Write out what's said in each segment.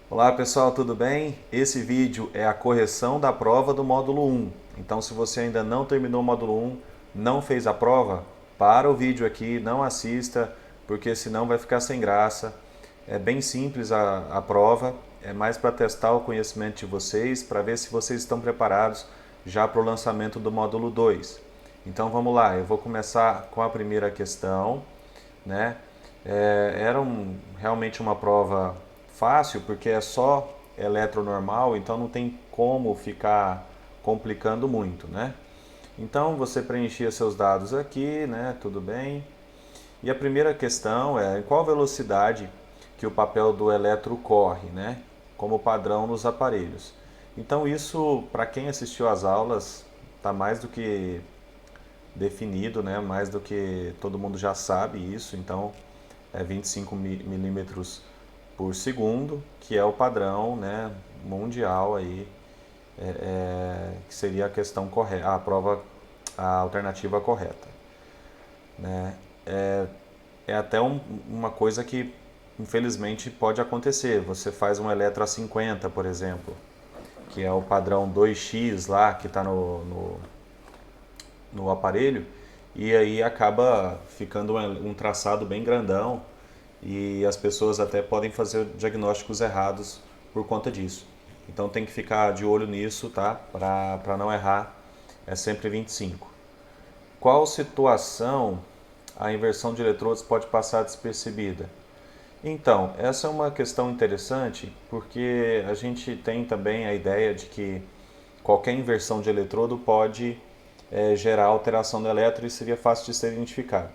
Olá pessoal, tudo bem? Esse vídeo é a correção da prova do módulo 1. Então se você ainda não terminou o módulo 1, não fez a prova, para o vídeo aqui, não assista, porque senão vai ficar sem graça. É bem simples a prova, é mais para testar o conhecimento de vocês, para ver se vocês estão preparados já para o lançamento do módulo 2. Então vamos lá, eu vou começar com a primeira questão, né? Era realmente uma prova fácil, porque é só eletronormal, então não tem como ficar complicando muito, né? Então você preenchia seus dados aqui, né? Tudo bem. E a primeira questão é em qual velocidade que o papel do elétron corre, né? Como padrão nos aparelhos. Então isso, para quem assistiu às aulas, está mais do que definido, né? Mais do que todo mundo já sabe isso. Então é 25 milímetros por segundo, que é o padrão, né, mundial aí, que seria a questão correta, a prova, a alternativa correta, né? É até uma coisa que infelizmente pode acontecer. Você faz um eletro a 50, por exemplo, que é o padrão 2x lá que está no aparelho, e aí acaba ficando um traçado bem grandão e as pessoas até podem fazer diagnósticos errados por conta disso. Então tem que ficar de olho nisso, tá? Para não errar, é sempre 25. Qual situação a inversão de eletrodos pode passar despercebida? Então, essa é uma questão interessante porque a gente tem também a ideia de que qualquer inversão de eletrodo pode gerar alteração do elétron e seria fácil de ser identificado.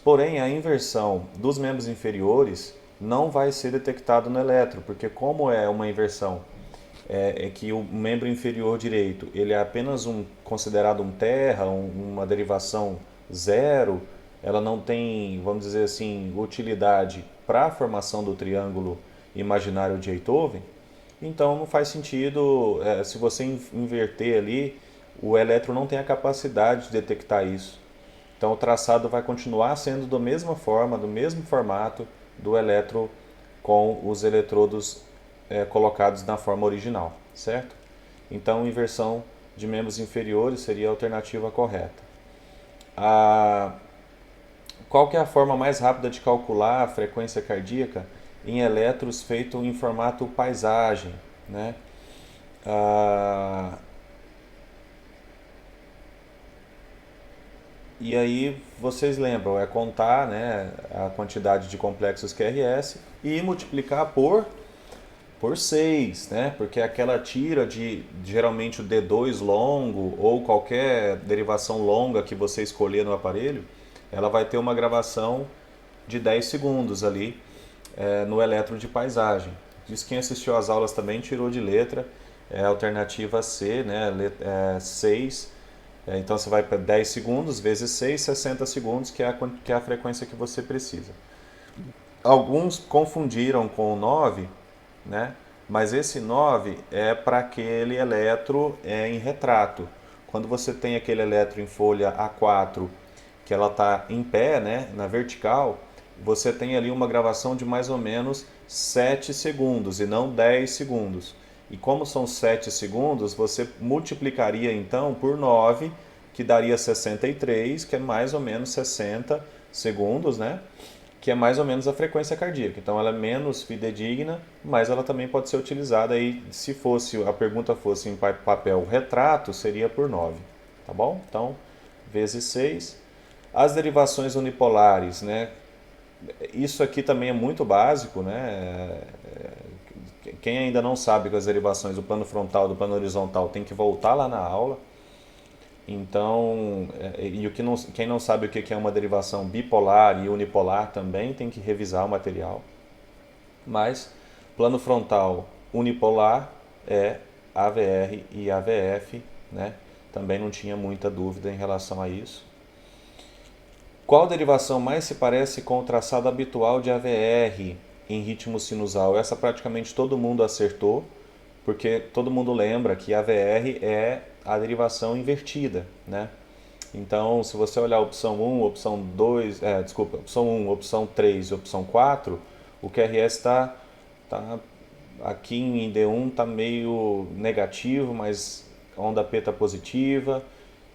Porém, a inversão dos membros inferiores não vai ser detectado no eletro, porque como é uma inversão que o membro inferior direito ele é apenas considerado um terra, uma derivação zero, ela não tem, vamos dizer assim, utilidade para a formação do triângulo imaginário de Einthoven, então não faz sentido, se você inverter ali, o eletro não tem a capacidade de detectar isso. Então o traçado vai continuar sendo da mesma forma, do mesmo formato do eletro com os eletrodos colocados na forma original, certo? Então inversão de membros inferiores seria a alternativa correta. A... Qual que é a forma mais rápida de calcular a frequência cardíaca em eletros feito em formato paisagem, né? A... E aí vocês lembram, é contar, né, a quantidade de complexos QRS e multiplicar por 6, né? Porque aquela tira de geralmente o D2 longo ou qualquer derivação longa que você escolher no aparelho, ela vai ter uma gravação de 10 segundos ali no eletro de paisagem. Diz que quem assistiu às aulas também tirou de letra, é a alternativa C, né? 6. Então você vai para 10 segundos vezes 6, 60 segundos, que é a frequência que você precisa. Alguns confundiram com o 9, né? Mas esse 9 é para aquele eletro em retrato. Quando você tem aquele eletro em folha A4, que ela está em pé, né, na vertical, você tem ali uma gravação de mais ou menos 7 segundos e não 10 segundos. E como são 7 segundos, você multiplicaria então por 9, que daria 63, que é mais ou menos 60 segundos, né? Que é mais ou menos a frequência cardíaca. Então ela é menos fidedigna, mas ela também pode ser utilizada aí, se fosse a pergunta fosse em papel retrato, seria por 9, tá bom? Então, vezes 6. As derivações unipolares, né? Isso aqui também é muito básico, né? Quem ainda não sabe que as derivações do plano frontal e do plano horizontal tem que voltar lá na aula. Então, e quem não sabe o que é uma derivação bipolar e unipolar também tem que revisar o material. Mas plano frontal unipolar é AVR e AVF, né? Também não tinha muita dúvida em relação a isso. Qual derivação mais se parece com o traçado habitual de AVR em ritmo sinusal? Essa praticamente todo mundo acertou, porque todo mundo lembra que AVR é a derivação invertida, né? Então, se você olhar a opção 1, opção 2, opção 1, opção 3 e opção 4, o QRS está aqui em D1 está meio negativo, mas a onda P está positiva.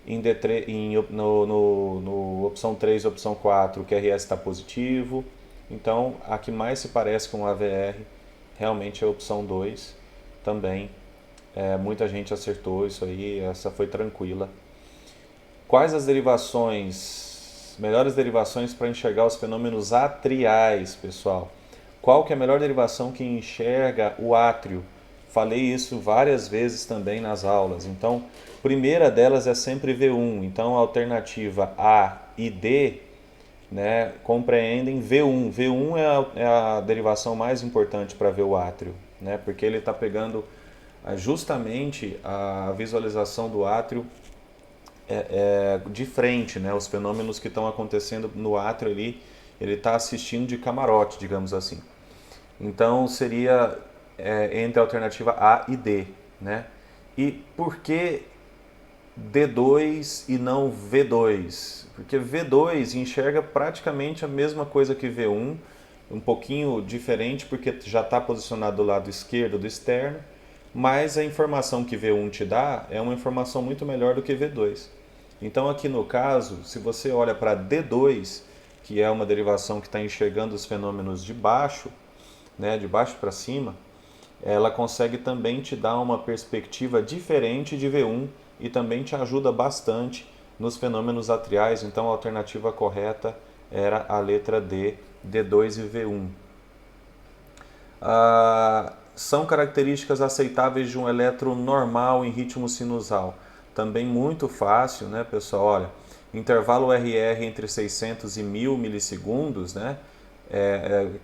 Em D3, no opção 3 e opção 4, o QRS está positivo. Então, a que mais se parece com o AVR realmente é a opção 2 também. Muita gente acertou isso aí, essa foi tranquila. Quais as melhores derivações para enxergar os fenômenos atriais, pessoal? Qual que é a melhor derivação que enxerga o átrio? Falei isso várias vezes também nas aulas. Então, a primeira delas é sempre V1. Então, a alternativa A e D, né, compreendem V1. V1 é a derivação mais importante para ver o átrio, né, porque ele está pegando justamente a visualização do átrio de frente, né? Os fenômenos que estão acontecendo no átrio ali, ele está assistindo de camarote, digamos assim. Então seria entre a alternativa A e D, né? E por que D2 e não V2? Porque V2 enxerga praticamente a mesma coisa que V1, um pouquinho diferente porque já está posicionado do lado esquerdo do externo, mas a informação que V1 te dá é uma informação muito melhor do que V2. Então aqui no caso, se você olha para D2, que é uma derivação que está enxergando os fenômenos de baixo, né, de baixo para cima, ela consegue também te dar uma perspectiva diferente de V1 e também te ajuda bastante nos fenômenos atriais. Então a alternativa correta era a letra D, D2 e V1. São características aceitáveis de um elétron normal em ritmo sinusal. Também muito fácil, né, pessoal? Olha, intervalo RR entre 600 e 1000 milissegundos, né?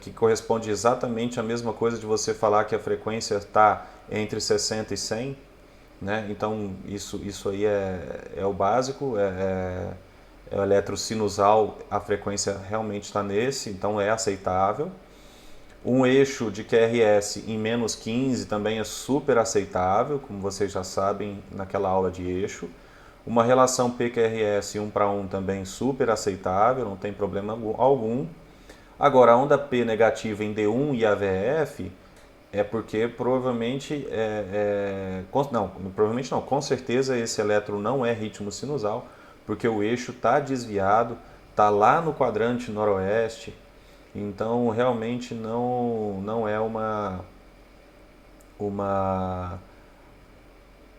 Que corresponde exatamente à mesma coisa de você falar que a frequência está entre 60 e 100, né? Então isso aí é o básico, é o eletrosinusal, a frequência realmente está nesse, então é aceitável. Um eixo de QRS em menos 15 também é super aceitável, como vocês já sabem naquela aula de eixo. Uma relação PQRS 1 para 1 também super aceitável, não tem problema algum. Agora, a onda P negativa em D1 e AVF é porque provavelmente, provavelmente não, com certeza esse elétron não é ritmo sinusal, porque o eixo está desviado, está lá no quadrante noroeste, então realmente não é uma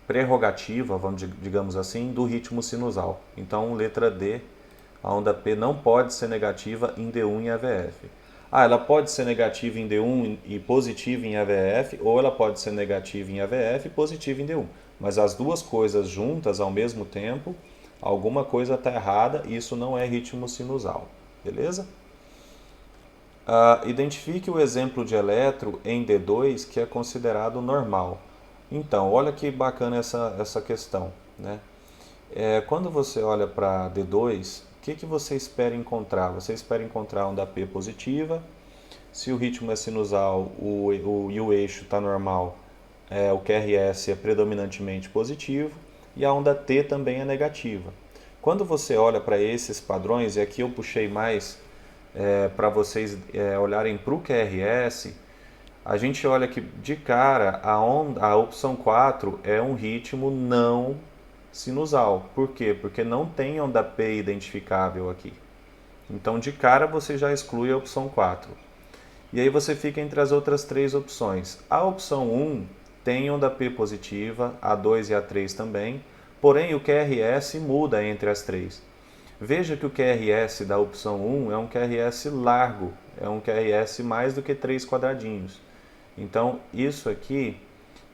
prerrogativa, digamos assim, do ritmo sinusal. Então, letra D, a onda P não pode ser negativa em D1 e AVF. Ela pode ser negativa em D1 e positiva em AVF, ou ela pode ser negativa em AVF e positiva em D1. Mas as duas coisas juntas ao mesmo tempo, alguma coisa está errada e isso não é ritmo sinusal. Beleza? Identifique o exemplo de eletro em D2 que é considerado normal. Então, olha que bacana essa questão, né? Quando você olha para D2, o que você espera encontrar? Você espera encontrar onda P positiva. Se o ritmo é sinusal e o eixo está normal, o QRS é predominantemente positivo e a onda T também é negativa. Quando você olha para esses padrões, e aqui eu puxei mais para vocês olharem para o QRS, a gente olha que de cara a opção 4 é um ritmo não sinusal. Por quê? Porque não tem onda P identificável aqui. Então de cara você já exclui a opção 4. E aí você fica entre as outras três opções. A opção 1 tem onda P positiva, a 2 e a 3 também, porém o QRS muda entre as três. Veja que o QRS da opção 1 é um QRS largo, é um QRS mais do que 3 quadradinhos. Então, isso aqui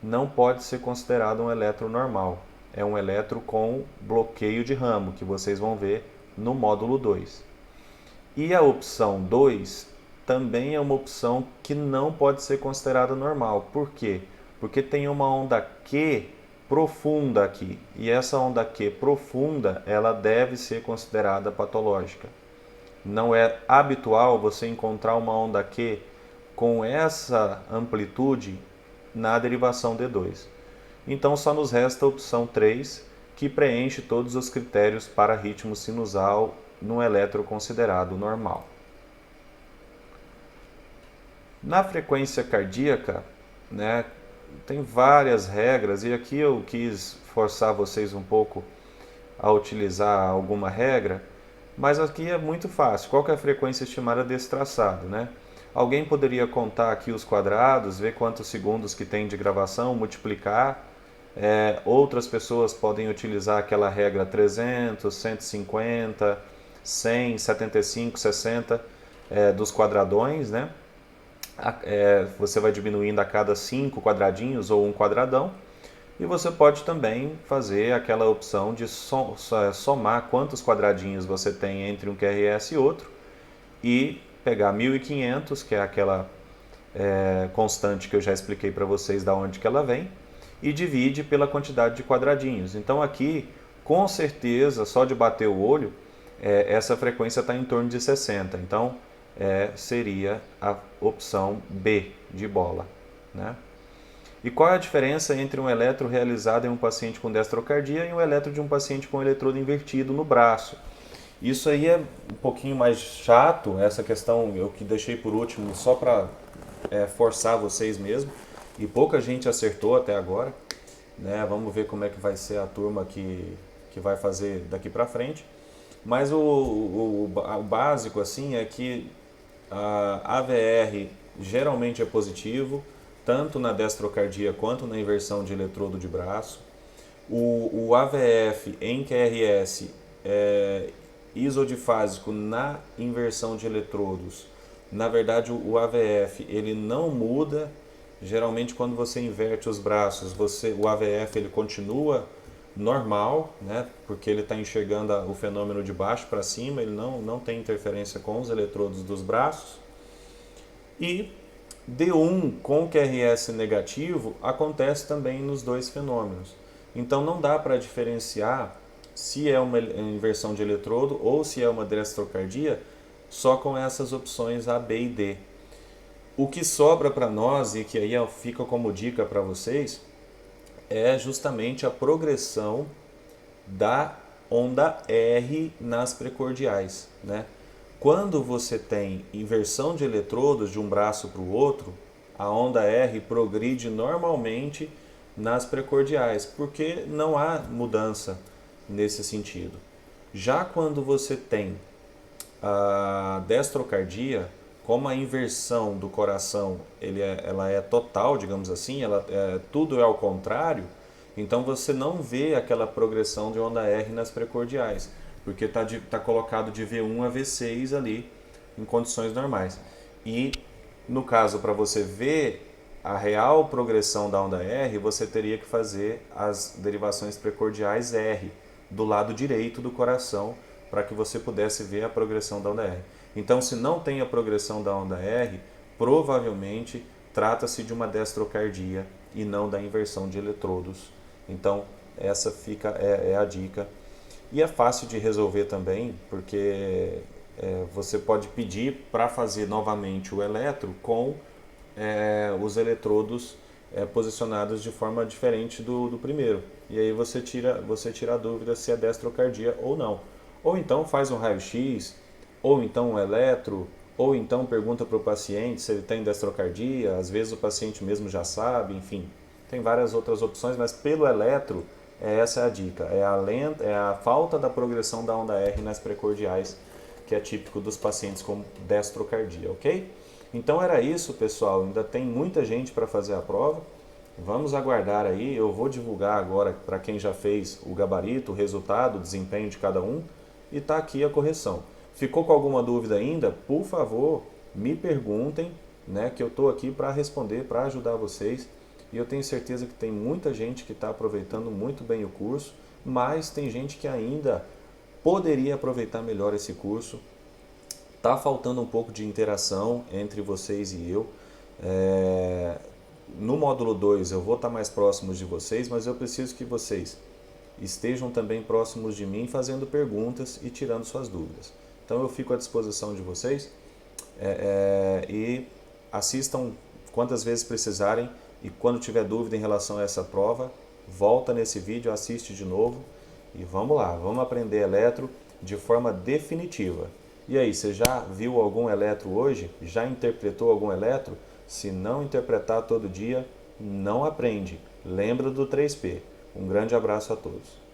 não pode ser considerado um elétron normal. É um elétron com bloqueio de ramo, que vocês vão ver no módulo 2. E a opção 2 também é uma opção que não pode ser considerada normal. Por quê? Porque tem uma onda Q profunda aqui, e essa onda Q profunda, ela deve ser considerada patológica. Não é habitual você encontrar uma onda Q com essa amplitude na derivação D2. Então só nos resta a opção 3, que preenche todos os critérios para ritmo sinusal num eletro considerado normal. Na frequência cardíaca, né, tem várias regras e aqui eu quis forçar vocês um pouco a utilizar alguma regra, mas aqui é muito fácil. Qual que é a frequência estimada desse traçado, né? Alguém poderia contar aqui os quadrados, ver quantos segundos que tem de gravação, multiplicar. Outras pessoas podem utilizar aquela regra 300, 150, 100, 75, 60 dos quadradões, né? Você vai diminuindo a cada 5 quadradinhos ou um quadradão. E você pode também fazer aquela opção de somar quantos quadradinhos você tem entre um QRS e outro e pegar 1500, que é aquela constante que eu já expliquei para vocês da onde que ela vem, e divide pela quantidade de quadradinhos. Então aqui, com certeza, só de bater o olho, essa frequência está em torno de 60. Então seria a opção B de bola, né? E qual é a diferença entre um eletro realizado em um paciente com destrocardia e um eletro de um paciente com eletrodo invertido no braço? Isso aí é um pouquinho mais chato, essa questão eu que deixei por último só para forçar vocês mesmo. E pouca gente acertou até agora, né? Vamos ver como é que vai ser a turma que vai fazer daqui para frente. Mas o básico assim é que a AVR geralmente é positivo, tanto na destrocardia quanto na inversão de eletrodo de braço. O AVF em QRS é isodifásico na inversão de eletrodos. Na verdade, o AVF ele não muda. Geralmente, quando você inverte os braços, o AVF ele continua normal, né? Porque ele está enxergando o fenômeno de baixo para cima, ele não tem interferência com os eletrodos dos braços. E D1 com QRS negativo acontece também nos dois fenômenos. Então não dá para diferenciar se é uma inversão de eletrodo ou se é uma destrocardia só com essas opções A, B e D. O que sobra para nós, e que aí fica como dica para vocês, é justamente a progressão da onda R nas precordiais, né? Quando você tem inversão de eletrodos de um braço para o outro, a onda R progride normalmente nas precordiais, porque não há mudança nesse sentido. Já quando você tem a destrocardia, como a inversão do coração ela é total, digamos assim, tudo é ao contrário, então você não vê aquela progressão de onda R nas precordiais, porque está colocado de V1 a V6 ali em condições normais. E no caso, para você ver a real progressão da onda R, você teria que fazer as derivações precordiais R do lado direito do coração para que você pudesse ver a progressão da onda R. Então, se não tem a progressão da onda R, provavelmente trata-se de uma destrocardia e não da inversão de eletrodos. Então, essa é a dica. E é fácil de resolver também, porque você pode pedir para fazer novamente o eletro com os eletrodos posicionados de forma diferente do primeiro. E aí você tira a dúvida se é destrocardia ou não. Ou então faz um raio-x, ou então um eletro, ou então pergunta para o paciente se ele tem destrocardia. Às vezes o paciente mesmo já sabe, enfim. Tem várias outras opções, mas pelo eletro, essa é a dica. É a falta da progressão da onda R nas precordiais, que é típico dos pacientes com destrocardia, ok? Então era isso, pessoal. Ainda tem muita gente para fazer a prova. Vamos aguardar aí. Eu vou divulgar agora para quem já fez o gabarito, o resultado, o desempenho de cada um. E está aqui a correção. Ficou com alguma dúvida ainda? Por favor, me perguntem, né, que eu estou aqui para responder, para ajudar vocês. E eu tenho certeza que tem muita gente que está aproveitando muito bem o curso, mas tem gente que ainda poderia aproveitar melhor esse curso. Está faltando um pouco de interação entre vocês e eu. No módulo 2 eu vou estar mais próximo de vocês, mas eu preciso que vocês estejam também próximos de mim, fazendo perguntas e tirando suas dúvidas. Então eu fico à disposição de vocês e assistam quantas vezes precisarem, e quando tiver dúvida em relação a essa prova, volta nesse vídeo, assiste de novo e vamos lá, vamos aprender eletro de forma definitiva. E aí, você já viu algum eletro hoje? Já interpretou algum eletro? Se não interpretar todo dia, não aprende. Lembra do 3P. Um grande abraço a todos.